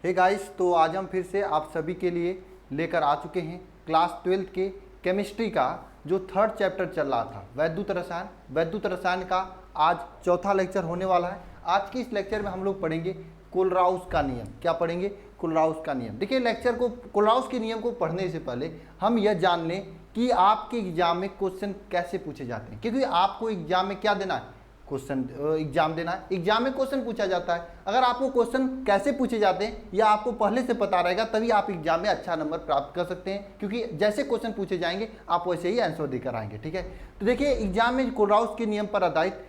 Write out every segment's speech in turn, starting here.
Hey guys, तो आज हम फिर से आप सभी के लिए लेकर आ चुके हैं क्लास 12th के केमिस्ट्री का जो थर्ड चैप्टर चल रहा था वैद्युत रसायन का आज चौथा लेक्चर होने वाला है। आज की इस लेक्चर में हम लोग पढ़ेंगे कोलराउस का नियम। क्या पढ़ेंगे? कोलराउस का नियम। देखिए, लेक्चर को कोलराउस के नियम को पढ़ने से पहले हम यह जान लें कि आपके एग्जाम में क्वेश्चन कैसे पूछे जाते हैं, क्योंकि आपको एग्जाम में क्या देना है, क्वेश्चन एग्जाम देना है। एग्जाम में क्वेश्चन पूछा जाता है। अगर आपको क्वेश्चन कैसे पूछे जाते हैं या आपको पहले से पता रहेगा, तभी आप एग्जाम में अच्छा नंबर प्राप्त कर सकते हैं, क्योंकि जैसे क्वेश्चन पूछे जाएंगे आप वैसे ही आंसर देकर आएंगे। ठीक है, तो देखिए, एग्जाम में कोलराउस के नियम पर आधारित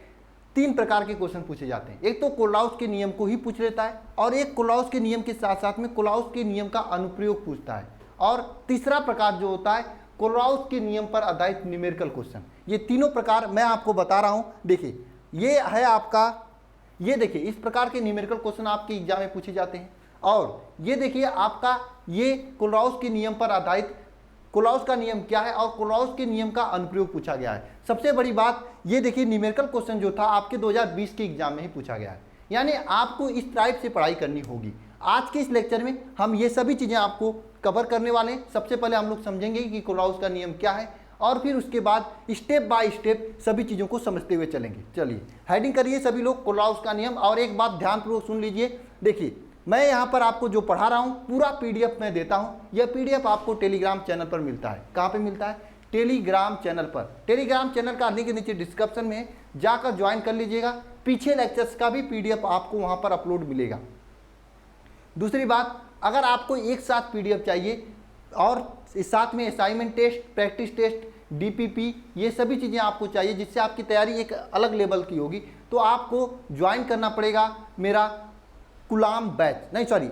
3 प्रकार के क्वेश्चन पूछे जाते हैं। एक तो कोलराउस के नियम को ही पूछ लेता है, और एक कोलराउस के नियम के साथ साथ में कोलराउस के नियम का अनुप्रयोग पूछता है, और तीसरा प्रकार जो होता है कोलराउस के नियम पर आधारित न्यूमेरिकल क्वेश्चन। ये तीनों प्रकार मैं आपको बता रहा हूं। देखिए, ये है आपका, ये देखिए, इस प्रकार के न्यूमेरिकल क्वेश्चन आपके एग्जाम में पूछे जाते हैं। और ये देखिए आपका, ये कोलराउस के नियम पर आधारित कोलराउस का नियम क्या है और कोलराउस के नियम का अनुप्रयोग पूछा गया है। सबसे बड़ी बात ये देखिए, न्यूमेरिकल क्वेश्चन जो था आपके 2020 के एग्जाम में ही पूछा गया है, यानी आपको इस टाइप से पढ़ाई करनी होगी। आज के इस लेक्चर में हम ये सभी चीज़ें आपको कवर करने वाले हैं। सबसे पहले हम लोग समझेंगे कि कोलराउस का नियम क्या है, और फिर उसके बाद स्टेप बाय स्टेप सभी चीज़ों को समझते हुए चलेंगे। चलिए, हेडिंग करिए सभी लोग, कोलराउस का नियम। और एक बात ध्यानपूर्वक सुन लीजिए। देखिए, मैं यहाँ पर आपको जो पढ़ा रहा हूँ पूरा PDF मैं देता हूँ। यह PDF आपको टेलीग्राम चैनल पर मिलता है। कहाँ पे मिलता है? टेलीग्राम चैनल पर। टेलीग्राम चैनल का लिंक नीचे डिस्क्रिप्शन में जाकर ज्वाइन कर लीजिएगा। पीछे लेक्चर्स का भी PDF आपको वहाँ पर अपलोड मिलेगा। दूसरी बात, अगर आपको एक साथ PDF चाहिए और इस साथ में assignment test, practice test, DPP, ये सभी चीज़ें आपको चाहिए जिससे आपकी तैयारी एक अलग लेवल की होगी, तो आपको ज्वाइन करना पड़ेगा मेरा कुलाम बैच। नहीं, सॉरी,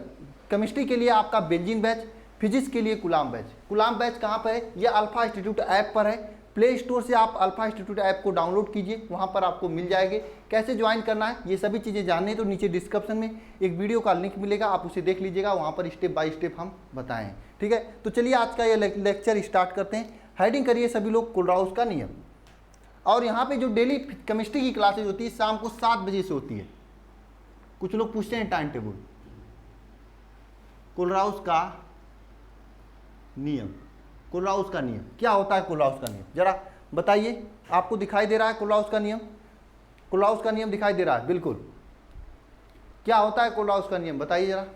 केमिस्ट्री के लिए आपका बेंजीन बैच, फिजिक्स के लिए कुलाम बैच। कुलाम बैच कहाँ पर है? ये अल्फा इंस्टीट्यूट ऐप पर है। प्ले स्टोर से आप अल्फा इंस्टीट्यूट ऐप को डाउनलोड कीजिए, वहाँ पर आपको मिल जाएंगे। कैसे ज्वाइन करना है ये सभी चीज़ें जानने तो नीचे डिस्क्रिप्शन में एक वीडियो का लिंक मिलेगा, आप उसे देख लीजिएगा। वहाँ पर स्टेप बाय स्टेप हम बताएं हैं। ठीक है, तो चलिए आज का ये लेक्चर स्टार्ट करते हैं। हेडिंग करिए सभी लोग, कोलराउस का नियम। और यहाँ पे जो डेली केमिस्ट्री की क्लासेज होती है शाम को 7 बजे से होती है। कुछ लोग पूछते हैं टाइम टेबल। कोलराउस का नियम, कोलराउस का नियम क्या होता है? कोलराउस का नियम जरा बताइए। आपको दिखाई दे रहा है कोलराउस का नियम? कोलराउस का नियम दिखाई दे रहा है? बिल्कुल। क्या होता है कोलराउस का नियम, बताइए जरा।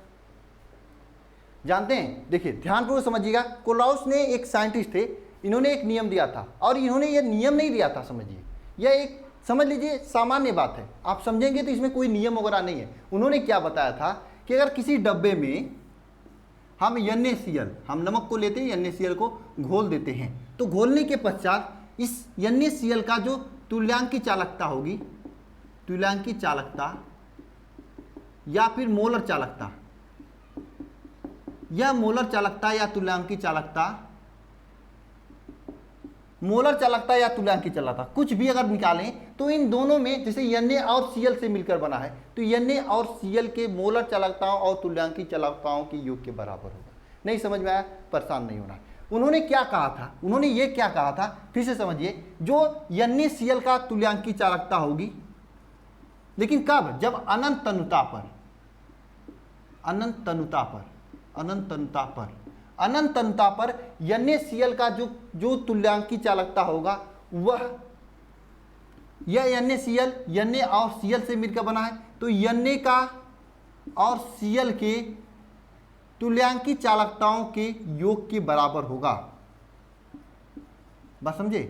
जानते हैं? देखिए, ध्यानपूर्वक समझिएगा। कोलराउस ने एक साइंटिस्ट थे, इन्होंने एक नियम दिया था, और इन्होंने ये नियम नहीं दिया था, समझिए। यह एक, समझ लीजिए, सामान्य बात है। आप समझेंगे तो इसमें कोई नियम वगैरह नहीं है। उन्होंने क्या बताया था कि अगर किसी डब्बे में हम NaCl, हम नमक को लेते हैं, NaCl को घोल देते हैं, तो घोलने के पश्चात इस NaCl का जो तुल्यांकी चालकता होगी, तुल्यांकी चालकता या फिर मोलर चालकता, यह मोलर चालकता या तुल्यांकी चालकता, मोलर चालकता या तुल्यांकी चालकता कुछ भी अगर निकालें तो इन दोनों में, जैसे Na और Cl से मिलकर बना है, तो Na और Cl के मोलर चालकताओं और तुल्यांकी चालकताओं के योग के बराबर होगा। नहीं समझ में आया? परेशान नहीं होना। उन्होंने क्या कहा था? उन्होंने ये क्या कहा था, फिर से समझिए। जो NaCl का तुल्यांकी चालकता होगी, लेकिन कब? जब अनंत तनुता पर, अनंत तनुता पर, अनंत तनुता पर, अनंत तनुता पर NaCl का जो तुल्यांकी चालकता होगा, वह, यह NaCl Na और Cl से मिलकर बना है, तो Na का और Cl के तुल्यांकी चालकताओं के योग के बराबर होगा। बात समझे?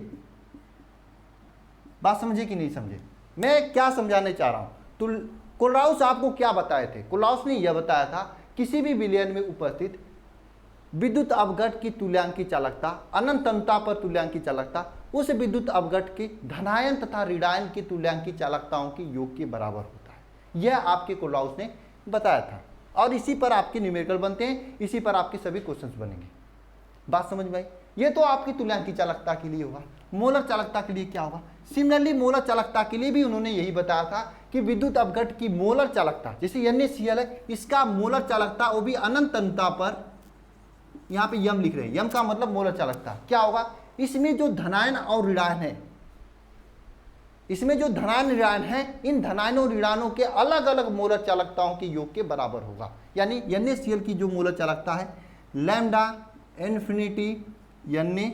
बात समझे कि नहीं समझे? मैं क्या समझाने चाह रहा हूं? कोलराउस आपको क्या बताए थे? कोलराउस ने यह बताया था, किसी भी विलयन में उपस्थित विद्युत अवघट की तुल्यांकी चालकता, अनंत तनुता पर तुल्यांकी चालकता, उस विद्युत अवघट के धनायन तथा ऋणायन की तुल्यांकी चालकताओं के योग के बराबर होता है। यह आपके कोलराउस ने बताया था, और इसी पर आपके न्यूमेरिकल बनते हैं, इसी पर आपके सभी क्वेश्चंस बनेंगे। बात समझ में आई? ये तो आपकी तुल्यांकी चालकता के लिए होगा। मोलर चालकता के लिए क्या होगा? सिमिलरली मोलर चालकता के लिए भी उन्होंने यही बताया था कि विद्युत अवघट की मोलर चालकता, जैसे NaCl है, इसका मोलर चालकता वो भी अनंत तनुता पर, यहाँ पे यम लिख रहे हैं, यम का मतलब मोलर चालकता क्या होगा? इसमें जो धनायन और ऋणायन है, इसमें जो धनायन ऋणायन है, इन धनायनों ऋणायनों के अलग अलग मोलर चालकताओं के योग के बराबर होगा। यानी NaCl की जो मोलर चालकता है lambda infinity Na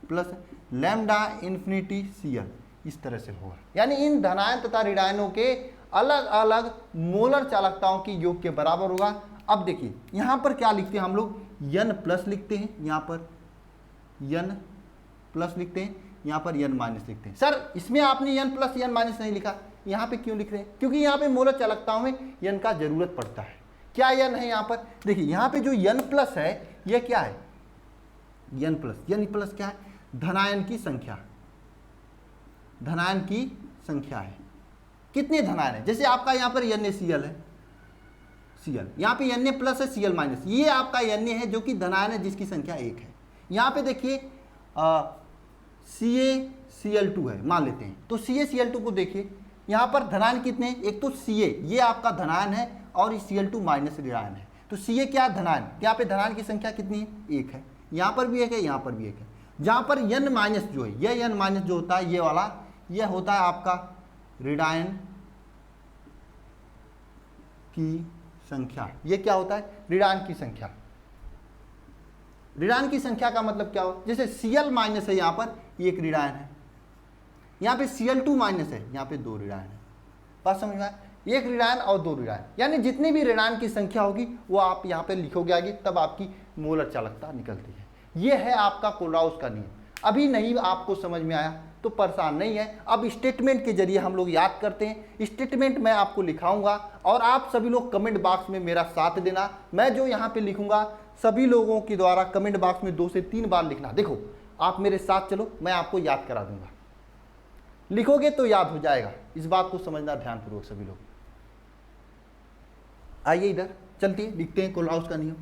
plus lambda infinity Cl, इस तरह से होगा। यानी इन धनायन तथा ऋणायनों के अलग अलग मोलर चालकताओं की योग के बराबर होगा। अब देखिए यहाँ पर क्या लिखते हैं हम लोग, N प्लस लिखते हैं, यहाँ पर N प्लस लिखते हैं, यहाँ पर N माइनस लिखते हैं। सर इसमें आपने N प्लस N माइनस नहीं लिखा, यहाँ पे क्यों लिख रहे हैं? क्योंकि यहाँ पे मोलर चालकताओं में N का जरूरत पड़ता है। क्या N है यहाँ पर? देखिए यहाँ पे जो N प्लस है यह क्या है? N प्लस क्या है? धनायन की संख्या, धनायन की संख्या है। कितने धनायन है? जैसे आपका यहाँ पर NaCl है, Cl, यहाँ पे Na प्लस है Cl माइनस, ये आपका Na है जो कि धनायन है जिसकी संख्या 1 है। यहाँ पे देखिए CaCl2 है मान लेते हैं, तो CaCl2 को देखिए यहाँ पर धनायन कितने हैं? एक तो Ca ये आपका धनायन है और Cl2 माइनस ऋणायन है। तो Ca क्या धनायन, यहाँ पे धनायन की संख्या कितनी है? 1 है। यहाँ पर भी 1 है, यहाँ पर भी 1 है। जहाँ पर N माइनस जो है, यह N माइनस जो होता है ये वाला, यह होता है आपका ऋणायन की संख्या। ये क्या होता है? ऋणायन की संख्या। ऋणायन की संख्या का मतलब क्या हो? जैसे Cl माइनस है, यहाँ पर एक ऋणायन है, यहाँ पे Cl2 माइनस है, यहाँ पे 2 ऋणायन है। बात समझ में आया? एक ऋणायन और 2 ऋणायन, यानी जितनी भी ऋणायन की संख्या होगी वो आप यहाँ पे लिखोगे आगे, तब आपकी मोलर चालकता निकलती है। ये है आपका कोलराउस का नियम। अभी नहीं आपको समझ में आया तो परेशान नहीं है, अब स्टेटमेंट के जरिए हम लोग याद करते हैं। स्टेटमेंट मैं आपको लिखाऊंगा और आप सभी लोग कमेंट बॉक्स में मेरा साथ देना। मैं जो यहाँ पे लिखूंगा सभी लोगों के द्वारा कमेंट बॉक्स में 2 से 3 बार लिखना। देखो आप मेरे साथ चलो, मैं आपको याद करा दूंगा। लिखोगे तो याद हो जाएगा, इस बात को समझना ध्यानपूर्वक सभी लोग। आइए इधर चलते हैं, लिखते हैं कोलराउस का नियम।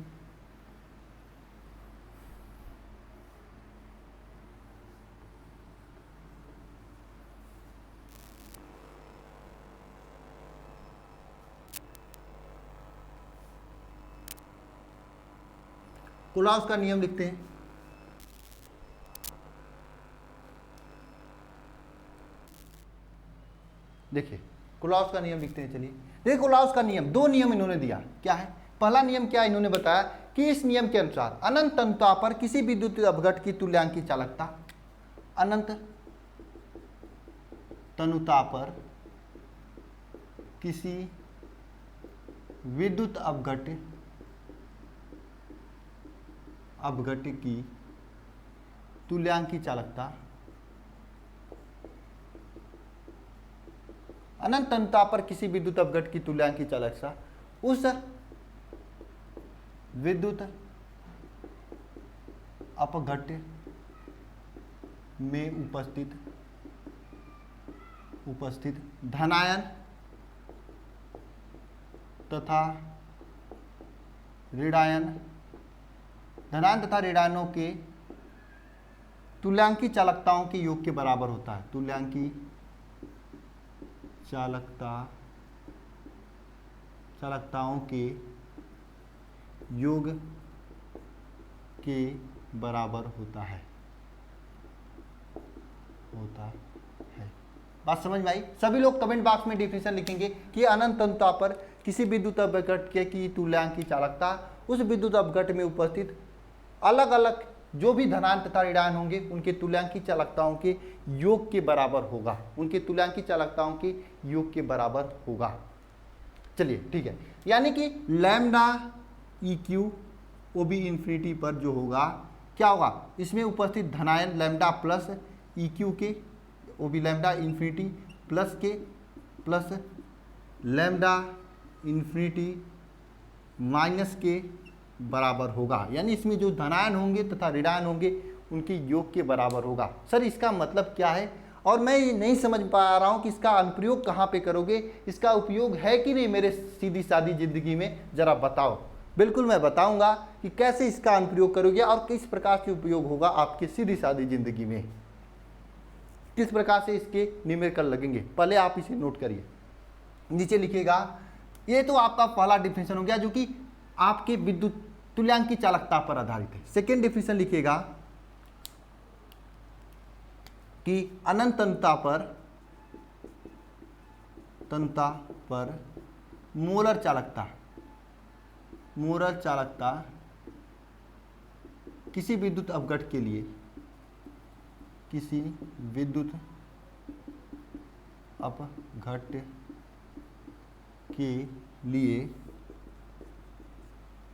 कोलराउस का नियम लिखते हैं। देखिए कोलराउस का नियम लिखते हैं। चलिए देखिए कोलराउस का नियम, 2 नियम इन्होंने दिया। क्या है? पहला नियम क्या इन्होंने बताया कि इस नियम के अनुसार अनंत तनुता पर किसी विद्युत अपघट की तुल्यांकी चालकता, अनंत तनुता पर किसी विद्युत अपघट की तुल्यांकी चालकता, अनंत तनुता पर किसी विद्युत अपघट की तुल्यांकी चालकता उस विद्युत अपघट में उपस्थित धनायन तथा ऋणायनों के तुल्यांकी चालकताओं के योग के बराबर होता है। तुल्यांकी चालकताओं के योग के बराबर होता है। बात समझ में आई? सभी लोग कमेंट बॉक्स में डिफिनेशन लिखेंगे कि अनंत तनुता पर किसी विद्युत अपघट की तुल्यांकी चालकता उस विद्युत अपघट में उपस्थित अलग अलग जो भी धनायन तथा ऋणायन होंगे उनके तुल्यांकी चालकताओं के योग के बराबर होगा। उनके तुल्यांकी चालकताओं के योग के बराबर होगा। चलिए ठीक है, यानी कि लैम्डा EQ वो भी इन्फिनिटी पर जो होगा क्या होगा? इसमें उपस्थित धनायन लैम्डा प्लस EQ के, वो भी लैम्डा इन्फिनिटी प्लस के प्लस लैम्डा इन्फिनिटी माइनस के बराबर होगा। यानी इसमें जो धनायन होंगे तथा ऋणायन होंगे उनके योग के बराबर होगा। सर इसका मतलब क्या है? और मैं ये नहीं समझ पा रहा हूँ कि इसका अनुप्रयोग कहाँ पे करोगे, इसका उपयोग है कि नहीं मेरे सीधी सादी ज़िंदगी में, ज़रा बताओ। बिल्कुल मैं बताऊँगा कि कैसे इसका अनुप्रयोग करोगे और किस प्रकार से उपयोग होगा आपकी सीधी सादी ज़िंदगी में, किस प्रकार से इसके न्यूमेरिकल लगेंगे। पहले आप इसे नोट करिए, नीचे लिखिएगा। ये तो आपका पहला डिफिनेशन हो गया जो कि आपके विद्युत तुल्यांकी चालकता पर आधारित है। सेकेंड डिफिनेशन लिखिएगा कि अनंत तनुता पर तन्यता पर मोलर चालकता, मोलर चालकता किसी विद्युत अपघट के लिए, किसी विद्युत अपघट के लिए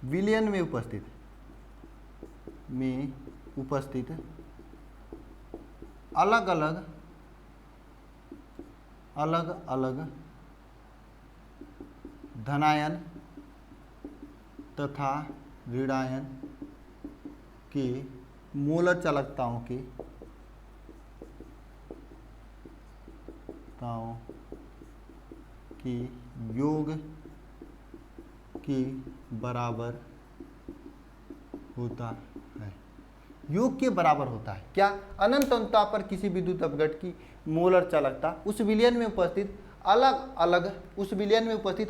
विलयन में उपस्थित अलग अलग धनायन तथा ऋणायन के मोलर चालकताओं के योग के बराबर होता है। योग के बराबर होता है क्या? अनंत तन्यता पर किसी विद्युत अपघट की मोलर चालकता उस विलयन में उपस्थित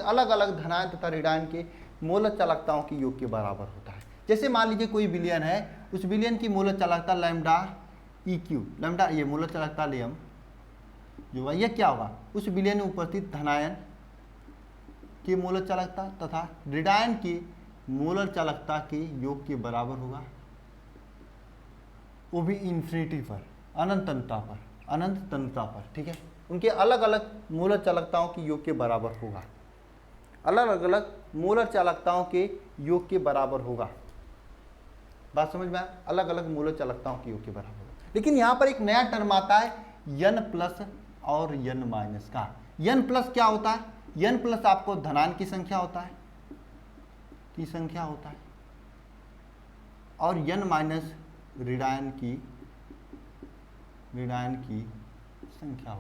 अलग अलग धनायन तथा ऋणायन के मोलर चालकताओं की योग के बराबर होता है। जैसे मान लीजिए कोई विलयन है, उस विलयन की मोलर चालकता लैम्डा ई क्यू, लैम्डा ये मोलर चालकता लेम जो हुआ, यह क्या होगा? उस विलयन में उपस्थित धनायन के मोलर चालकता तथा ऋणायन की मोलर चालकता के योग के बराबर होगा, वो भी इन्फिनिटी पर, अनंत तन्यता पर। ठीक है, उनके अलग अलग मोलर चालकताओं की योग के बराबर होगा, अलग अलग मोलर चालकताओं के योग के बराबर होगा। बात समझ में आया? अलग अलग मोलर चालकताओं के योग के बराबर होगा। लेकिन यहाँ पर एक नया टर्म आता है n प्लस और n माइनस का। n प्लस क्या होता है? n प्लस आपको धनायन की संख्या होता है, और n माइनस ऋणायन की संख्या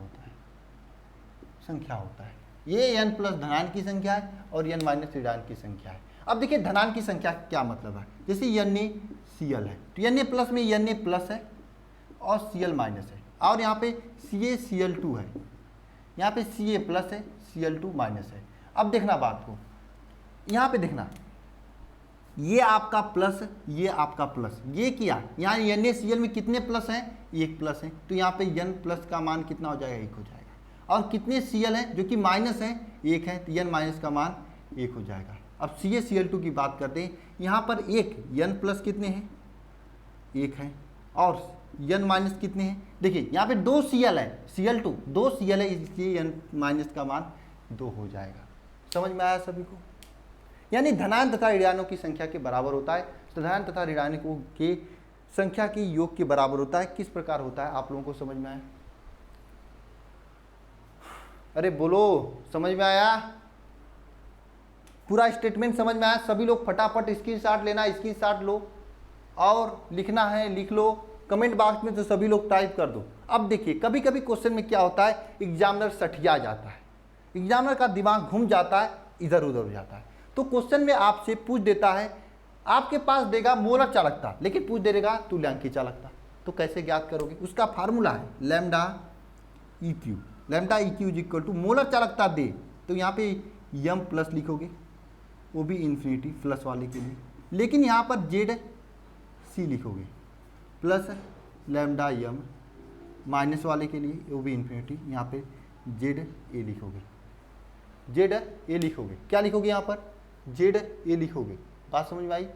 होता है। ये n प्लस धनायन की संख्या है और n माइनस ऋणायन की संख्या है। अब देखिए धनायन की संख्या क्या मतलब है। जैसे NaCl है तो Na प्लस में Na प्लस है और Cl माइनस है, और यहाँ पे CaCl2 है, यहाँ पे Ca प्लस है, Cl2 माइनस है। अब देखना बात को, यहाँ पे देखना, ये आपका प्लस, ये आपका प्लस, ये क्या, यहाँ NaCl में कितने प्लस हैं? एक प्लस है, तो यहाँ पे n प्लस का मान कितना हो जाएगा? 1 हो जाएगा। और कितने Cl हैं जो कि माइनस है? 1 है, तो n माइनस का मान 1 हो जाएगा। अब CaCl2 की बात करते हैं, यहाँ पर एक n प्लस कितने हैं? 1 है, और n माइनस कितने हैं? देखिए यहाँ पे 2 Cl है, Cl2 2 Cl है, इसलिए n माइनस का मान 2 हो जाएगा। समझ में आया सभी को? यानी धनायन तथा ऋणायनों की संख्या के बराबर होता है, धनायन तथा ऋणायनों की संख्या की योग के बराबर होता है। किस प्रकार होता है आप लोगों को समझ में आया? अरे बोलो, समझ में आया? पूरा स्टेटमेंट समझ में आया? सभी लोग फटाफट स्क्रीनशॉट लेना, स्क्रीनशॉट लो और लिखना है लिख लो, कमेंट बॉक्स में तो सभी लोग टाइप कर दो। अब देखिए कभी कभी क्वेश्चन में क्या होता है, एग्जामिनर सठिया जाता है, एग्जामिनर का दिमाग घूम जाता है, इधर उधर हो जाता है, तो क्वेश्चन में आपसे पूछ देता है, आपके पास देगा मोलर चालकता लेकिन पूछ देगा तुल्यांकी चालकता, तो कैसे ज्ञात करोगे? उसका फार्मूला है lambda E Q, lambda E Q is equal to molar चालकता दे तो यहाँ पे यम प्लस लिखोगे, वो भी इन्फिनिटी प्लस वाले के लिए, लेकिन यहाँ पर जेड सी लिखोगे प्लस लैम्डा यम माइनस वाले के लिए, वो भी इन्फिनिटी, यहाँ पे जेड ए लिखोगे, जेड ए लिखोगे, क्या लिखोगे? यहाँ पर जेड ए लिखोगे। बात समझ में आई?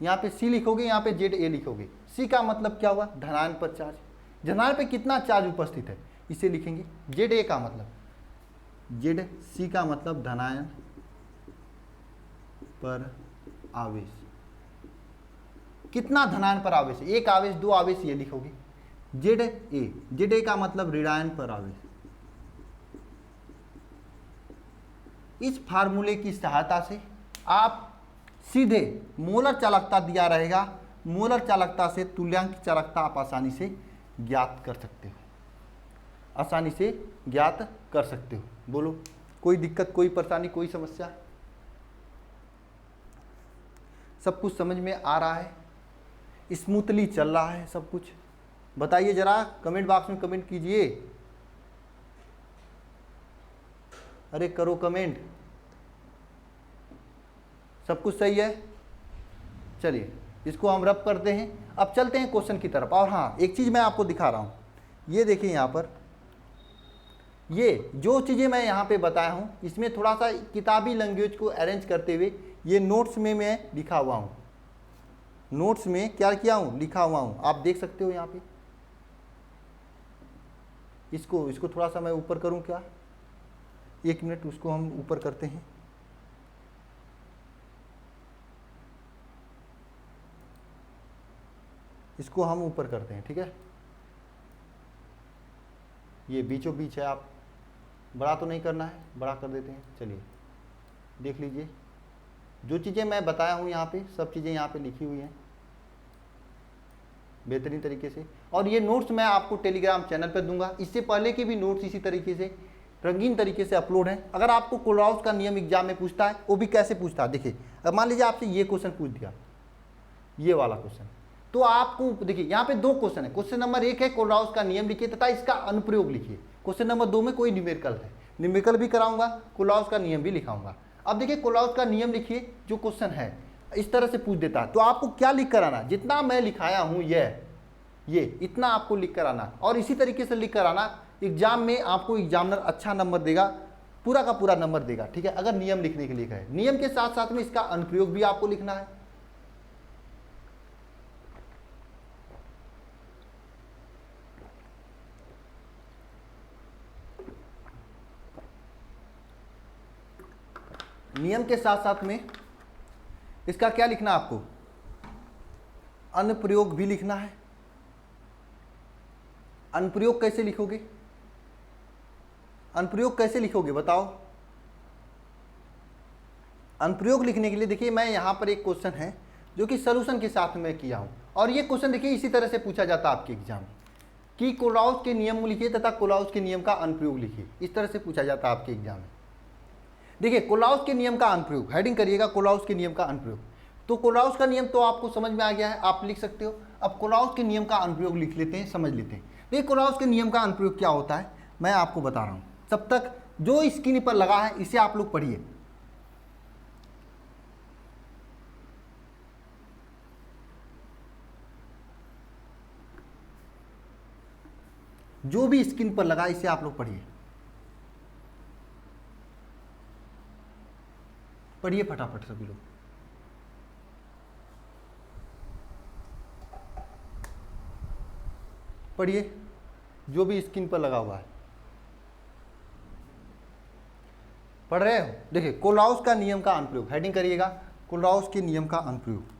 यहाँ पे सी लिखोगे, यहाँ पे जेड ए लिखोगे। सी का मतलब क्या हुआ? धनायन पर चार्ज, धनायन पे कितना चार्ज उपस्थित है इसे लिखेंगे। जेड ए का मतलब, जेड सी का मतलब धनायन पर आवेश, कितना धनायन पर आवेश है? 1 आवेश 2 आवेश, ये लिखोगे। जेड ए का मतलब ऋणायन पर आवेश। इस फार्मूले की सहायता से आप सीधे मोलर चालकता दिया रहेगा, मोलर चालकता से तुल्यांक चालकता आप आसानी से ज्ञात कर सकते हो, आसानी से ज्ञात कर सकते हो। बोलो, कोई दिक्कत, कोई परेशानी, कोई समस्या? सब कुछ समझ में आ रहा है? स्मूथली चल रहा है सब कुछ? बताइए जरा, कमेंट बॉक्स में कमेंट कीजिए। अरे करो कमेंट, सब कुछ सही है? चलिए इसको हम रब करते हैं। अब चलते हैं क्वेश्चन की तरफ। और हाँ, एक चीज़ मैं आपको दिखा रहा हूँ, ये देखिए यहाँ पर, ये जो चीज़ें मैं यहाँ पे बताया हूँ इसमें थोड़ा सा किताबी लैंग्वेज को अरेंज करते हुए ये नोट्स में मैं लिखा हुआ हूँ, नोट्स में क्या किया हूँ, लिखा हुआ हूँ, आप देख सकते हो यहाँ पे। इसको थोड़ा सा मैं ऊपर करूँ क्या, 1 मिनट, उसको हम ऊपर करते हैं। इसको हम ऊपर करते हैं, ठीक है। ये बीचों बीच है, आप बड़ा तो नहीं करना है, बड़ा कर देते हैं। चलिए देख लीजिए, जो चीज़ें मैं बताया हूँ यहाँ पे सब चीज़ें यहाँ पे लिखी हुई हैं बेहतरीन तरीके से। और ये नोट्स मैं आपको टेलीग्राम चैनल पे दूंगा। इससे पहले के भी नोट्स इसी तरीके से रंगीन तरीके से अपलोड हैं। अगर आपको कोलराउस का नियम एग्जाम में पूछता है, वो भी कैसे पूछता है, देखिए अब मान लीजिए आपसे ये क्वेश्चन पूछ दिया, ये वाला क्वेश्चन, तो आपको देखिए यहाँ पे 2 क्वेश्चन है। क्वेश्चन नंबर 1 है कोलराउस का नियम लिखिए तथा इसका अनुप्रयोग लिखिए। क्वेश्चन नंबर 2 में कोई न्यूमेरिकल है, न्यूमेरिकल भी कराऊंगा, कोलराउस का नियम भी लिखाऊंगा। अब देखिए कोलराउस का नियम लिखिए, जो क्वेश्चन है इस तरह से पूछ देता है, तो आपको क्या लिख कर आना, जितना मैं लिखाया हूँ ये इतना आपको लिख कर आना, और इसी तरीके से लिख कर आना। एग्जाम में आपको एग्जामिनर अच्छा नंबर देगा, पूरा का पूरा नंबर देगा, ठीक है, अगर नियम लिखने के लिए कहे। नियम के साथ साथ में इसका अनुप्रयोग भी आपको लिखना है। नियम के साथ साथ में इसका क्या लिखना है आपको, अनुप्रयोग भी लिखना है। अनुप्रयोग कैसे लिखोगे, अनुप्रयोग कैसे लिखोगे बताओ। अनुप्रयोग लिखने के लिए देखिए मैं यहाँ पर एक क्वेश्चन है जो कि सॉल्यूशन के साथ में किया हूँ, और ये क्वेश्चन देखिए इसी तरह से पूछा जाता है आपके एग्जाम में कि कोलराउस के नियम लिखिए तथा कोलराउस के नियम का अनुप्रयोग लिखिए। इस तरह से पूछा जाता है आपके एग्जाम में। देखिए कोलराउस के नियम का अनुप्रयोग, हेडिंग करिएगा कोलराउस के नियम का अनुप्रयोग। तो कोलराउस का नियम तो आपको समझ में आ गया है, आप लिख सकते हो। अब कोलराउस के नियम का अनुप्रयोग लिख लेते हैं, समझ लेते हैं। देखिए कोलराउस के नियम का अनुप्रयोग क्या होता है मैं आपको बता रहा हूँ। तब तक जो स्क्रीन पर लगा है इसे आप लोग पढ़िए। जो भी स्क्रीन पर लगा इसे आप लोग पढ़िए, पढ़िए फटाफट सभी लोग। पढ़िए जो भी स्क्रीन पर लगा हुआ है, पढ़ रहे हो। देखिए कोलराउस का नियम का अनुप्रयोग, हेडिंग करिएगा कोलराउस के नियम का अनुप्रयोग।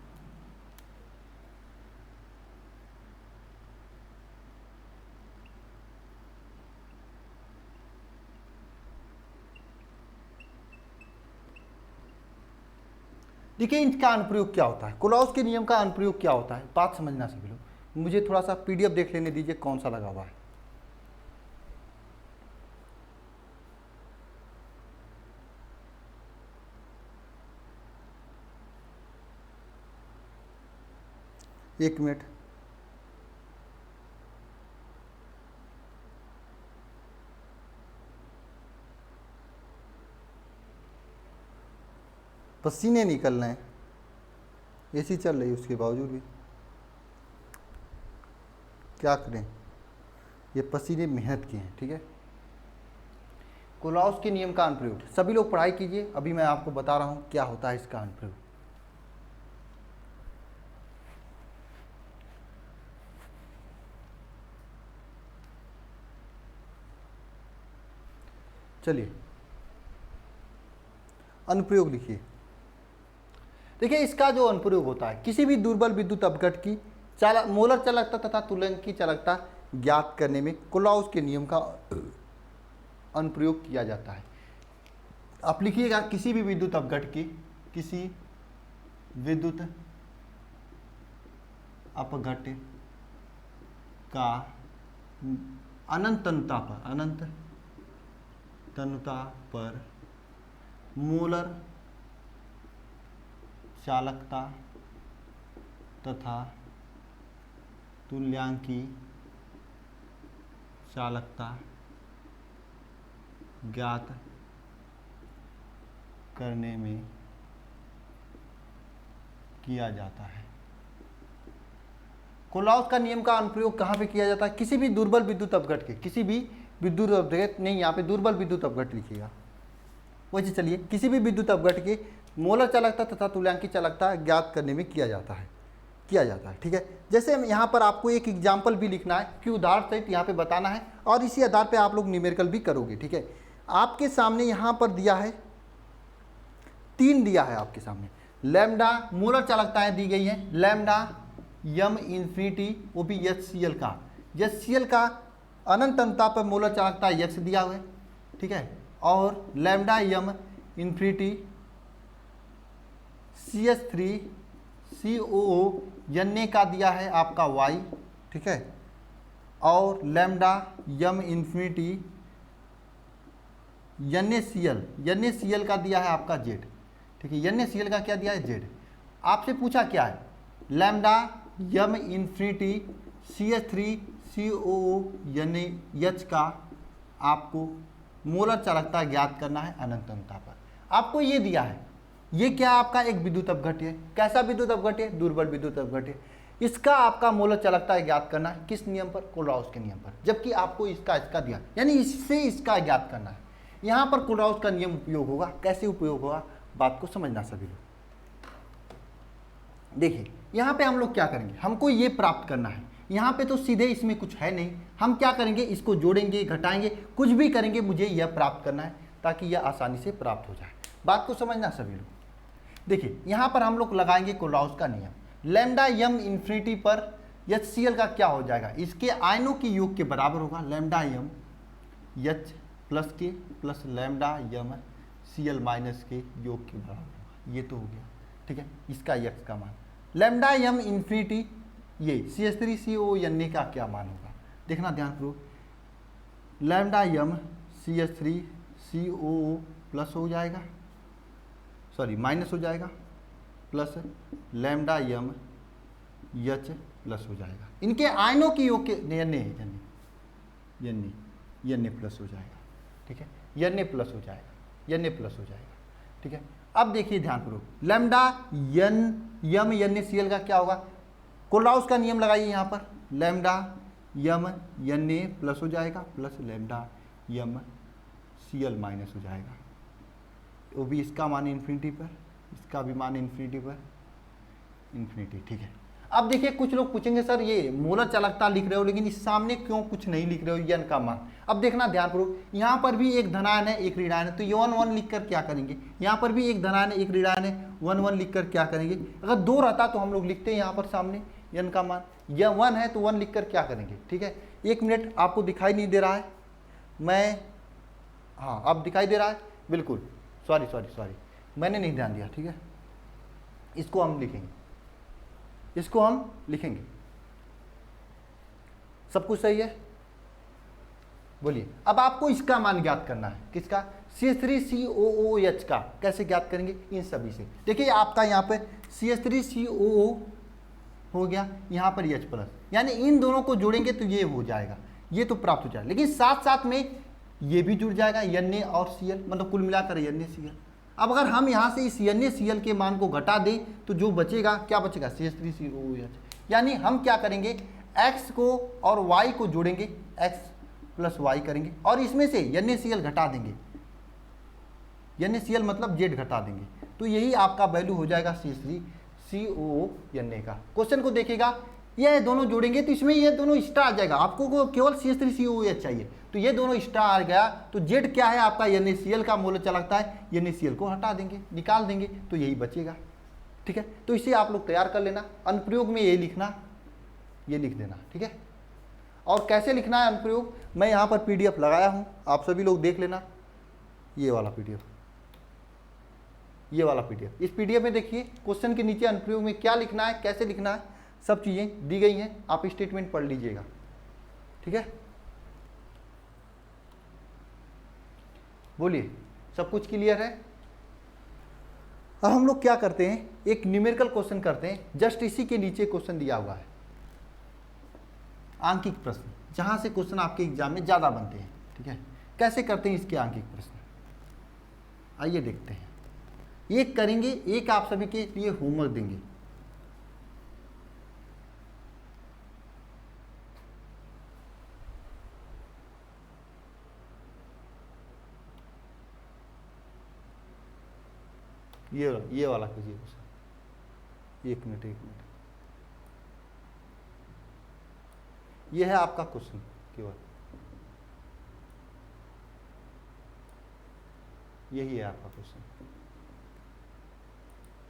देखिए इनका अनुप्रयोग क्या होता है, कोलराउस के नियम का अनुप्रयोग क्या होता है, बात समझना सभी लोग। मुझे थोड़ा सा पीडीएफ देख लेने दीजिए कौन सा लगा हुआ है। एक मिनट, पसीने निकल रहे हैं, एसी चल रही है उसके बावजूद भी, क्या करें, ये पसीने मेहनत किए हैं, ठीक है। कोलराउस के नियम का अनुप्रयोग, सभी लोग पढ़ाई कीजिए, अभी मैं आपको बता रहा हूँ क्या होता है इसका अनुप्रयोग। चलिए अनुप्रयोग लिखिए। देखिए इसका जो अनुप्रयोग होता है, किसी भी दुर्बल विद्युत अपघट की मोलर चालकता तथा तुलंक की चालकता ज्ञात करने में कोलराउस के नियम का अनुप्रयोग किया जाता है। आप लिखिएगा किसी भी विद्युत अपघट की, किसी विद्युत अपघट का अनंतता पर मोलर चालकता तथा तुल्यांकी चालकता ज्ञात करने में किया जाता है। कोलराउस का नियम का अनुप्रयोग कहाँ पे किया जाता है, किसी भी दुर्बल विद्युत अपघट के, किसी भी विद्युत अपघट नहीं, यहाँ पे दुर्बल विद्युत अपघट लिखिएगा। वैसे चलिए, किसी भी विद्युत अपघट के मोलर चालकता तथा तुल्यांकी चालकता ज्ञात करने में किया जाता है, ठीक है। जैसे यहाँ पर आपको एक एग्जाम्पल भी लिखना है कि उदाहरण सहित यहाँ पे बताना है, और इसी आधार पे आप लोग न्यूमेरिकल भी करोगे, ठीक है। आपके सामने यहाँ पर दिया है 3 दिया है आपके सामने, लैम्डा मोलर चालकताएं दी गई हैं, लैम्डा यम इन्फिनिटी, वो भी HCl का, HCl का अनंत अनंतता पर मोलर चालकता x दिया हुआ है, ठीक है। और लैम्डा यम इन्फिनिटी CH3COO Na का दिया है आपका y, ठीक है। और लैम्डा यम इन्फिनिटी NaCl का दिया है आपका Z, ठीक है। NaCl का क्या दिया है? Z। आपसे पूछा क्या है? लैम्डा यम इन्फिनिटी CH3COO NaH का आपको मोलर चालकता ज्ञात करना है अनंत अनंतता पर। आपको ये दिया है, ये क्या आपका एक विद्युत अपघट है। कैसा विद्युत अपघट है? दुर्बल विद्युत अपघट है। इसका आपका मोलर चालकता ज्ञात करना है किस नियम पर? कोलराउस के नियम पर। जबकि आपको इसका दिया, यानी इससे इसका ज्ञात करना है। यहाँ पर कोलराउस का नियम उपयोग होगा। कैसे उपयोग होगा, बात को समझना सभी लोग। देखिए यहाँ पे हम लोग क्या करेंगे, हमको ये प्राप्त करना है। यहाँ पे तो सीधे इसमें कुछ है नहीं, हम क्या करेंगे, इसको जोड़ेंगे, घटाएंगे, कुछ भी करेंगे, मुझे यह प्राप्त करना है ताकि यह आसानी से प्राप्त हो जाए। बात को समझना सभी लोग। देखिए यहाँ पर हम लोग लगाएंगे कोलराउस का नियम। लैम्डा यम इन्फिनिटी पर HCl का क्या हो जाएगा, इसके आयनों के योग के बराबर होगा। लैम्डा यम H प्लस के प्लस लैम्डा यम Cl माइनस के योग के बराबर होगा। ये तो हो गया, ठीक है। इसका x का मान, लैम्डा यम इन्फिनिटी ये CH3COO Na का क्या मान होगा, देखना ध्यानपूर्वक। लैम्डा यम CH3COO प्लस हो जाएगा, सॉरी माइनस हो जाएगा, प्लस लैम्डा यम H प्लस हो जाएगा। इनके आयनों की योग के Na प्लस हो जाएगा, ठीक है। Na प्लस हो जाएगा, ठीक है। अब देखिए ध्यानपूर्वक, लैम्डा यम NaCl का क्या होगा, कोलराउस का नियम लगाइए यहाँ पर। लैम्डा यम Na प्लस हो जाएगा प्लस लैम्डा यम Cl माइनस हो जाएगा। वो भी इसका मान इन्फिनिटी पर, इसका भी मान इन्फिनिटी पर, इन्फिनिटी, ठीक है। अब देखिए कुछ लोग पूछेंगे सर ये मोलर चालकता लिख रहे हो लेकिन इस सामने क्यों कुछ नहीं लिख रहे हो, यन का मान। अब देखना ध्यानपूर्वक, यहाँ पर भी एक धनायन है एक ऋणायन है, तो ये 1 1 लिख कर क्या करेंगे। यहाँ पर भी एक धनायन है एक ऋणायन है, 1 1 लिख कर क्या करेंगे। अगर 2 रहता तो हम लोग लिखते हैं यहाँ पर सामने यन का मान, यह 1 है तो 1 लिख कर क्या करेंगे, ठीक है। 1 मिनट, आपको दिखाई नहीं दे रहा है, मैं, हाँ अब दिखाई दे रहा है, बिल्कुल, सॉरी मैंने नहीं ध्यान दिया, ठीक है। इसको हम लिखेंगे, सब कुछ सही है, बोलिए। अब आपको इसका मान ज्ञात करना है, किसका, CH3COOH का। कैसे ज्ञात करेंगे, इन सभी से। देखिए आपका यहाँ पे CH3COO हो गया, यहाँ पर H प्लस, यानी इन दोनों को जोड़ेंगे तो ये हो जाएगा, ये तो प्राप्त हो जाएगा। लेकिन साथ साथ में ये भी जुड़ जाएगा Na और Cl, मतलब कुल मिलाकर NaCl। अब अगर हम यहाँ से इस NaCl के मान को घटा दें तो जो बचेगा, क्या बचेगा, CH3COOH। यानी हम क्या करेंगे, x को और y को जोड़ेंगे, x प्लस y करेंगे, और इसमें से NaCl घटा देंगे, NaCl मतलब Z घटा देंगे, तो यही आपका वैल्यू हो जाएगा CH3COO Na का। क्वेश्चन को देखिएगा, ये दोनों जोड़ेंगे तो इसमें ये दोनों एक्स्ट्रा आ जाएगा। आपको केवल CH3COOH चाहिए, तो ये दोनों एक्स्ट्रा आ गया, तो Z क्या है आपका, NaCl का मोलर चालकता है, NaCl को हटा देंगे, निकाल देंगे, तो यही बचेगा, ठीक है। तो इसे आप लोग तैयार कर लेना, अनुप्रयोग में ये लिखना, ये लिख देना, ठीक है। और कैसे लिखना है अनुप्रयोग, मैं यहाँ पर PDF लगाया हूँ, आप सभी लोग देख लेना, ये वाला PDF, इस PDF में देखिए क्वेश्चन के नीचे अनुप्रयोग में क्या लिखना है, कैसे लिखना है, सब चीज़ें दी गई हैं। आप स्टेटमेंट पढ़ लीजिएगा, ठीक है। बोलिए, सब कुछ क्लियर है। अब हम लोग क्या करते हैं, एक न्यूमेरिकल क्वेश्चन करते हैं। जस्ट इसी के नीचे क्वेश्चन दिया हुआ है, आंकिक प्रश्न, जहां से क्वेश्चन आपके एग्जाम में ज़्यादा बनते हैं, ठीक है। कैसे करते हैं इसके आंकिक प्रश्न, आइए देखते हैं। एक करेंगे, एक आप सभी के लिए होमवर्क देंगे। ये वाला कीजिए क्वेश्चन। एक मिनट। ये है आपका क्वेश्चन केवल, यही है आपका क्वेश्चन।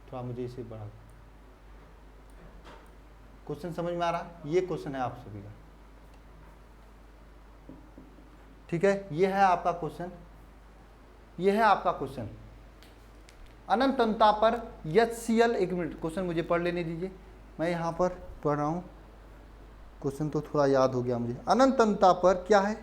थोड़ा मुझे इसे बढ़ा, क्वेश्चन समझ में आ रहा है? ये क्वेश्चन है आप सभी का, ठीक है। ये है आपका क्वेश्चन, ये है आपका क्वेश्चन। अनंत अंतता पर HCl, एक मिनट क्वेश्चन मुझे पढ़ लेने दीजिए, मैं यहाँ पर पढ़ रहा हूँ क्वेश्चन, तो थोड़ा याद हो गया मुझे। अनंत अंतता पर क्या है,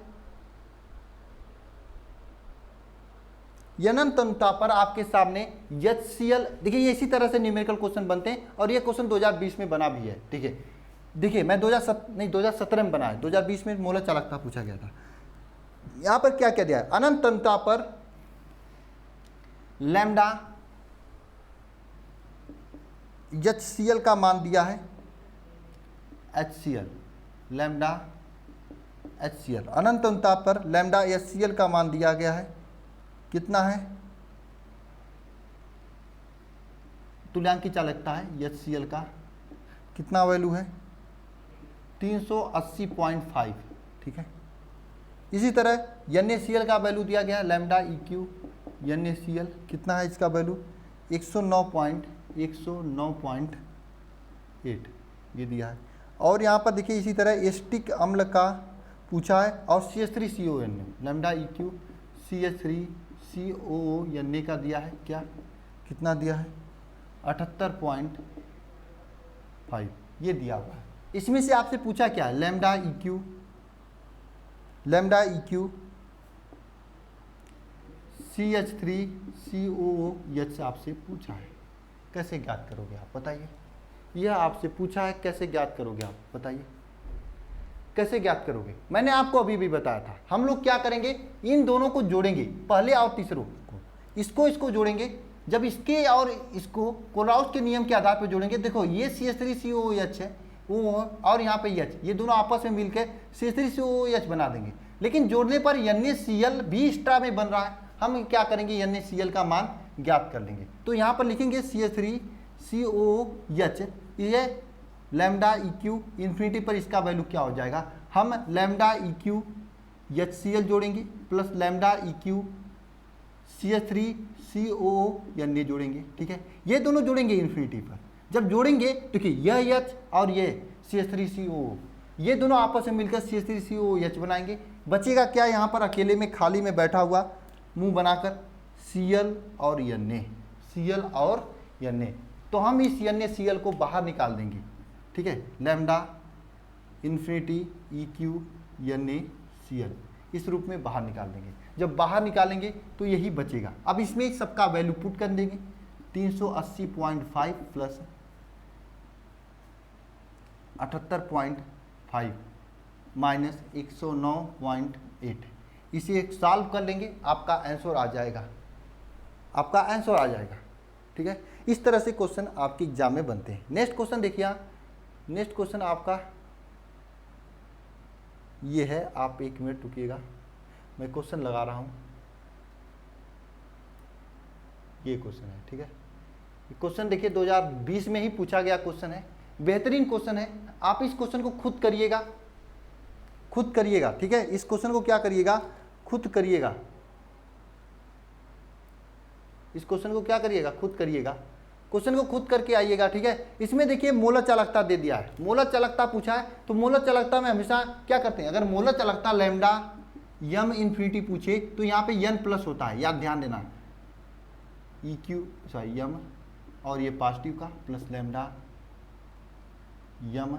अनंत अंतता पर आपके सामने HCl, देखिए ये इसी तरह से न्यूमेरिकल क्वेश्चन बनते हैं, और ये क्वेश्चन 2020 में बना भी है, ठीक है। देखिए मैं 2017 में बना है, 2020 में मोलर चालकता पूछा गया था। यहां पर क्या क्या दिया है, अनंत अंतता पर लैम्डा HCl का मान दिया है, HCl, लैम्डा HCl, अनंत अंतता पर लैम्डा HCl का मान दिया गया है, कितना है, तुल्यांकी चालकता है HCl का, कितना वैल्यू है, 380.5, ठीक है। इसी तरह NaCl का वैल्यू दिया गया है, लैम्डा EQ NaCl कितना है, इसका वैल्यू 109.8 ये दिया है। और यहाँ पर देखिए इसी तरह एस्टिक अम्ल का पूछा है, और CH3CON लैम्डा EQ CH3COO का दिया है, क्या कितना दिया है, 78.5 ये दिया हुआ है। इसमें से आपसे पूछा क्या है, लैम्डा EQ CH3COOH से आपसे पूछा है, कैसे ज्ञात करोगे आप बताइए। यह आपसे पूछा है, कैसे ज्ञात करोगे आप बताइए, कैसे ज्ञात करोगे। मैंने आपको अभी भी बताया था, हम लोग क्या करेंगे, इन दोनों को जोड़ेंगे, पहले और तीसरे को, इसको जोड़ेंगे। जब इसके और इसको कोलराउस के नियम के आधार पर जोड़ेंगे, देखो ये CH3COOH है वो, और यहाँ पे H, ये दोनों आपस में मिलकर CH3COOH बना देंगे। लेकिन जोड़ने पर NaCl भी एक्स्ट्रा में बन रहा है, हम क्या करेंगे, NaCl का मान ज्ञात कर लेंगे। तो यहाँ पर लिखेंगे CH3COOH, ये लैम्डा EQ इन्फिनिटी पर इसका वैल्यू क्या हो जाएगा, हम लैम्डा EQ HCl जोड़ेंगे प्लस लैम्डा EQ CH3COO जोड़ेंगे, ठीक है। ये दोनों जोड़ेंगे इन्फिनिटी पर, जब जोड़ेंगे देखिए यह H और ये CH3COO, ये दोनों आपस में मिलकर CH3COOH बनाएंगे। बचेगा क्या यहाँ पर, अकेले में खाली में बैठा हुआ मुंह बनाकर Cl और Na, तो हम इस NaCl को बाहर निकाल देंगे, ठीक है। लैम्डा इन्फिनिटी EQ NaCl इस रूप में बाहर निकाल देंगे। जब बाहर निकालेंगे तो यही बचेगा। अब इसमें सबका वैल्यू पुट कर देंगे, 380.5 प्लस 78.5 माइनस 109.8, इसे एक सॉल्व कर लेंगे, आपका आंसर आ जाएगा, आपका आंसर आ जाएगा, ठीक है। इस तरह से क्वेश्चन आपके एग्जाम में बनते हैं। नेक्स्ट क्वेश्चन देखिए, नेक्स्ट क्वेश्चन आपका ये है, आप एक मिनट रुकिएगा, मैं क्वेश्चन लगा रहा हूँ। ये क्वेश्चन है, ठीक है। क्वेश्चन देखिए 2020 में ही पूछा गया क्वेश्चन है, बेहतरीन क्वेश्चन है। आप इस क्वेश्चन को खुद करिएगा, ठीक है। इस क्वेश्चन को क्या करिएगा, खुद करिएगा, इस क्वेश्चन को क्या करिएगा, खुद करिएगा, क्वेश्चन को खुद करके आइएगा, ठीक है। इसमें देखिए मोलर चालकता दे दिया है, मोलर चालकता पूछा है, तो मोलर चालकता में हमेशा क्या करते हैं, अगर मोलर चालकता लैम्डा यम इन्फिनिटी पूछे तो यहाँ पे n प्लस होता है, याद ध्यान देना, यम और ये पॉजिटिव का प्लस लैम्डा यम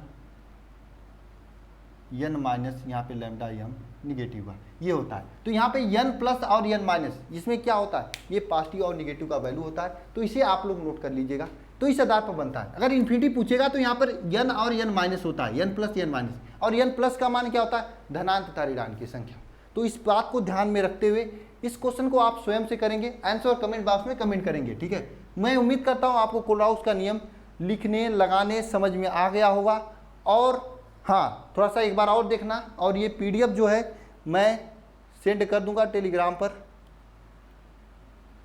n माइनस यहाँ पे लैम्डा यम निगेटिव का, ये होता है। तो यहाँ पे n प्लस और n माइनस, इसमें क्या होता है, ये पॉजिटिव और निगेटिव का वैल्यू होता है, तो इसे आप लोग नोट कर लीजिएगा। तो इस आधार पर बनता है, अगर इन्फिनिटी पूछेगा तो यहाँ पर n और n माइनस होता है, n प्लस n माइनस, और n प्लस का मान क्या होता है, धनांक तथा ऋणांक की संख्या। तो इस बात को ध्यान में रखते हुए इस क्वेश्चन को आप स्वयं से करेंगे, आंसर कमेंट बॉक्स में कमेंट करेंगे, ठीक है। मैं उम्मीद करता हूँ आपको कोलराउस का नियम लिखने लगाने समझ में आ गया होगा। और हाँ, थोड़ा सा एक बार और देखना, और ये PDF जो है मैं सेंड कर दूंगा टेलीग्राम पर,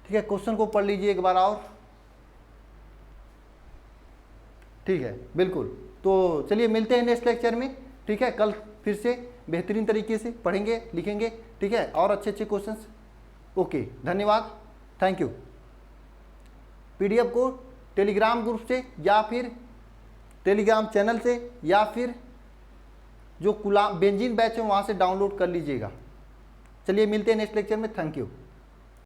ठीक है। क्वेश्चन को पढ़ लीजिए एक बार और। ठीक है, बिल्कुल। तो चलिए मिलते हैं नेक्स्ट लेक्चर में, ठीक है। कल फिर से बेहतरीन तरीके से पढ़ेंगे लिखेंगे, ठीक है, और अच्छे अच्छे क्वेश्चंस। ओके, धन्यवाद, थैंक यू। पीडीएफ को टेलीग्राम ग्रुप से या फिर टेलीग्राम चैनल से या फिर जो बेंजीन बैच है वहाँ से डाउनलोड कर लीजिएगा। चलिए मिलते हैं नेक्स्ट लेक्चर में, थैंक यू।